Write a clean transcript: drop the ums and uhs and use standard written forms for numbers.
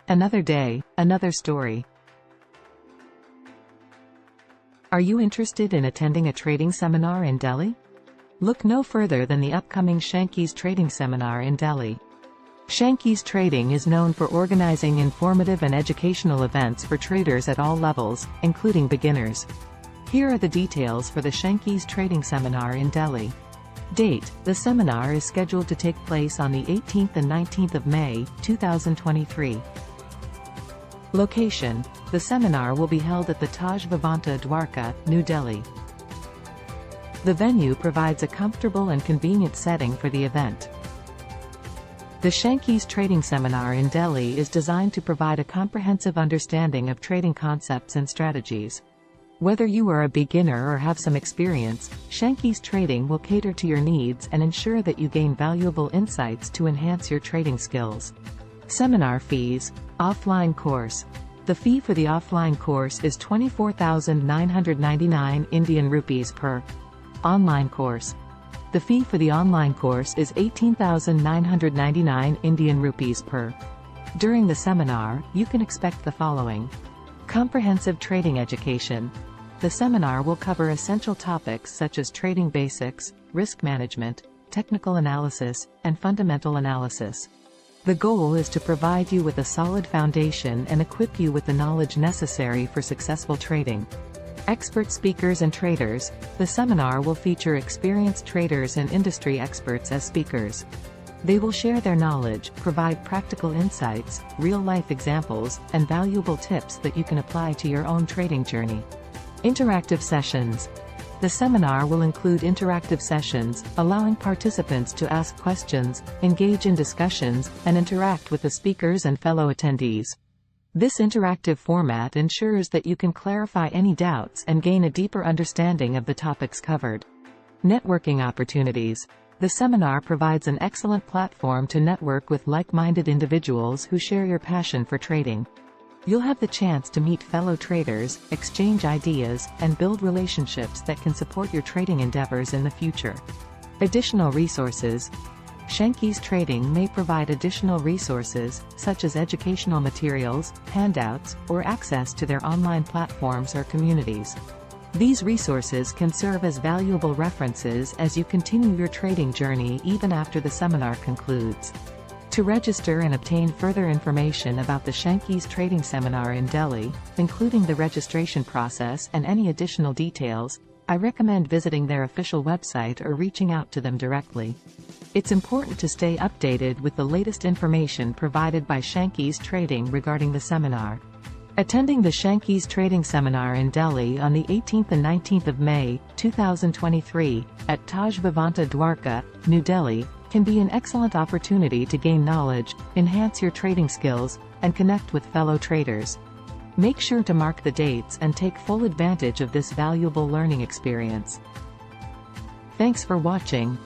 Another day, another story. Are you interested in attending a trading seminar in Delhi? Look no further than the upcoming Shanky Trading Seminar in Delhi. Shanky Trading is known for organizing informative and educational events for traders at all levels, including beginners. Here are the details for the Shanky Trading Seminar in Delhi. Date: the seminar is scheduled to take place on the 18th and 19th of May, 2023. Location: the seminar will be held at the Taj Vivanta, Dwarka, New Delhi. The venue provides a comfortable and convenient setting for the event. The Shanky Trading Seminar in Delhi is designed to provide a comprehensive understanding of trading concepts and strategies. Whether you are a beginner or have some experience, Shanky Trading will cater to your needs and ensure that you gain valuable insights to enhance your trading skills. Seminar fees. Offline course. The fee for the offline course is 24,999 Indian rupees per online course. The fee for the online course is 18,999 Indian rupees per. During the seminar, you can expect the following. Comprehensive trading education. The seminar will cover essential topics such as trading basics, risk management, technical analysis, and fundamental analysis. The goal is to provide you with a solid foundation and equip you with the knowledge necessary for successful trading. Expert speakers and traders. The seminar will feature experienced traders and industry experts as speakers. They will share their knowledge, provide practical insights, real-life examples, and valuable tips that you can apply to your own trading journey. Interactive sessions. The seminar will include interactive sessions, allowing participants to ask questions, engage in discussions, and interact with the speakers and fellow attendees. This interactive format ensures that you can clarify any doubts and gain a deeper understanding of the topics covered. Networking opportunities. The seminar provides an excellent platform to network with like-minded individuals who share your passion for trading. You'll have the chance to meet fellow traders, exchange ideas, and build relationships that can support your trading endeavors in the future. Additional resources. Shanky Trading may provide additional resources, such as educational materials, handouts, or access to their online platforms or communities. These resources can serve as valuable references as you continue your trading journey even after the seminar concludes. To register and obtain further information about the Shanky Trading Seminar in Delhi, including the registration process and any additional details, I recommend visiting their official website or reaching out to them directly. It's important to stay updated with the latest information provided by Shanky Trading regarding the seminar. Attending the Shanky Trading Seminar in Delhi on the 18th and 19th of May, 2023, at Taj Vivanta, Dwarka, New Delhi, can be an excellent opportunity to gain knowledge, enhance your trading skills, and connect with fellow traders. Make sure to mark the dates and take full advantage of this valuable learning experience. Thanks for watching.